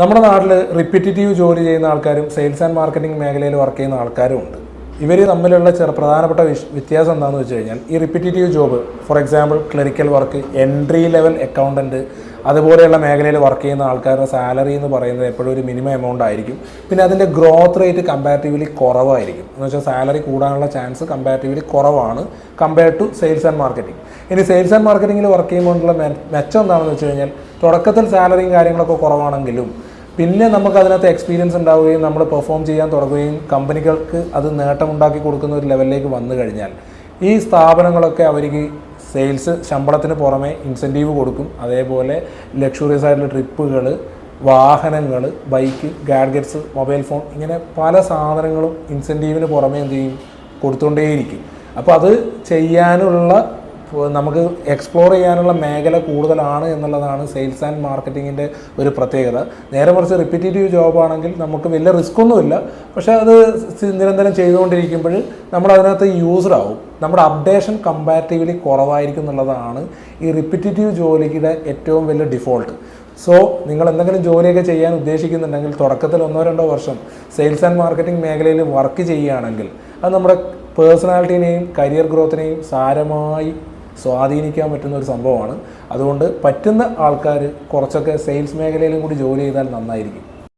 നമ്മുടെ നാട്ടിൽ റിപ്പീറ്റേറ്റീവ് ജോലി ചെയ്യുന്ന ആൾക്കാരും സെയിൽസ് ആൻഡ് മാർക്കറ്റിംഗ് മേഖലയിൽ വർക്ക് ചെയ്യുന്ന ആൾക്കാരും ഉണ്ട്. ഇവർ തമ്മിലുള്ള പ്രധാനപ്പെട്ട വ്യത്യാസം എന്താണെന്ന് വെച്ച് കഴിഞ്ഞാൽ, ഈ repetitive job, for example clerical work, entry level accountant, അതുപോലെയുള്ള മേഖലയിൽ വർക്ക് ചെയ്യുന്ന ആൾക്കാരുടെ സാലറി എന്ന് പറയുന്നത് എപ്പോഴും ഒരു മിനിമം എമൗണ്ട് ആയിരിക്കും. പിന്നെ അതിൻ്റെ ഗ്രോത്ത് റേറ്റ് കമ്പാരിറ്റീവ്ലി കുറവായിരിക്കും. എന്ന് വെച്ചാൽ സാലറി കൂടാനുള്ള ചാൻസ് കമ്പാരിറ്റീവ്ലി കുറവാണ് compared to sales and marketing. ഇനി സെയിൽസ് ആൻഡ് മാർക്കറ്റിംഗിൽ വർക്ക് ചെയ്യുമ്പോഴുള്ള മെച്ചം എന്താണെന്ന് വെച്ച് കഴിഞ്ഞാൽ, തുടക്കത്തിൽ സാലറിയും കാര്യങ്ങളൊക്കെ കുറവാണെങ്കിലും പിന്നെ നമുക്ക് അതിനകത്ത് എക്സ്പീരിയൻസ് ഉണ്ടാവുകയും നമ്മൾ പെർഫോം ചെയ്യാൻ തുടങ്ങുകയും കമ്പനികൾക്ക് അത് നേട്ടമുണ്ടാക്കി കൊടുക്കുന്ന ഒരു ലെവലിലേക്ക് വന്നു കഴിഞ്ഞാൽ ഈ സ്ഥാപനങ്ങളൊക്കെ അവർക്ക് സെയിൽസ് ശമ്പളത്തിന് പുറമെ ഇൻസെൻറ്റീവ് കൊടുക്കും. അതേപോലെ ലക്ഷറിയസ് ആയിട്ടുള്ള ട്രിപ്പുകൾ, വാഹനങ്ങൾ, ബൈക്ക്, ഗാഡ്ഗറ്റ്സ്, മൊബൈൽ ഫോൺ, ഇങ്ങനെ പല സാധനങ്ങളും ഇൻസെൻറ്റീവിന് പുറമെ എന്ത് ചെയ്യും, കൊടുത്തുകൊണ്ടേയിരിക്കും. അപ്പോൾ അത് ചെയ്യാനുള്ള, നമുക്ക് എക്സ്പ്ലോർ ചെയ്യാനുള്ള മേഖല കൂടുതലാണ് എന്നുള്ളതാണ് സെയിൽസ് ആൻഡ് മാർക്കറ്റിങ്ങിൻ്റെ ഒരു പ്രത്യേകത. നേരെ മറിച്ച് റിപ്പീറ്റേറ്റീവ് ജോബാണെങ്കിൽ നമുക്ക് വലിയ റിസ്ക് ഒന്നുമില്ല, പക്ഷേ അത് നിരന്തരം ചെയ്തുകൊണ്ടിരിക്കുമ്പോൾ നമ്മൾ അതിനകത്ത് യൂസ്ഡ് ആവും. നമ്മുടെ അപ്ഡേഷൻ കമ്പാരിറ്റീവ്ലി കുറവായിരിക്കും എന്നുള്ളതാണ് ഈ റിപ്പീറ്റേറ്റീവ് ജോലിയുടെ ഏറ്റവും വലിയ ഡിഫോൾട്ട്. സോ നിങ്ങൾ എന്തെങ്കിലും ജോലിയൊക്കെ ചെയ്യാൻ ഉദ്ദേശിക്കുന്നുണ്ടെങ്കിൽ തുടക്കത്തിൽ 1-2 വർഷം സെയിൽസ് ആൻഡ് മാർക്കറ്റിംഗ് മേഖലയിൽ വർക്ക് ചെയ്യുകയാണെങ്കിൽ അത് നമ്മുടെ പേഴ്സണാലിറ്റീനെയും കരിയർ ഗ്രോത്തിനെയും സാരമായി സ്വാധീനിക്കാൻ പറ്റുന്ന ഒരു സംഭവമാണ്. അതുകൊണ്ട് പറ്റുന്ന ആൾക്കാർ കുറച്ചൊക്കെ സെയിൽസ് മേഖലയിലും കൂടി ജോലി ചെയ്താൽ നന്നായിരിക്കും.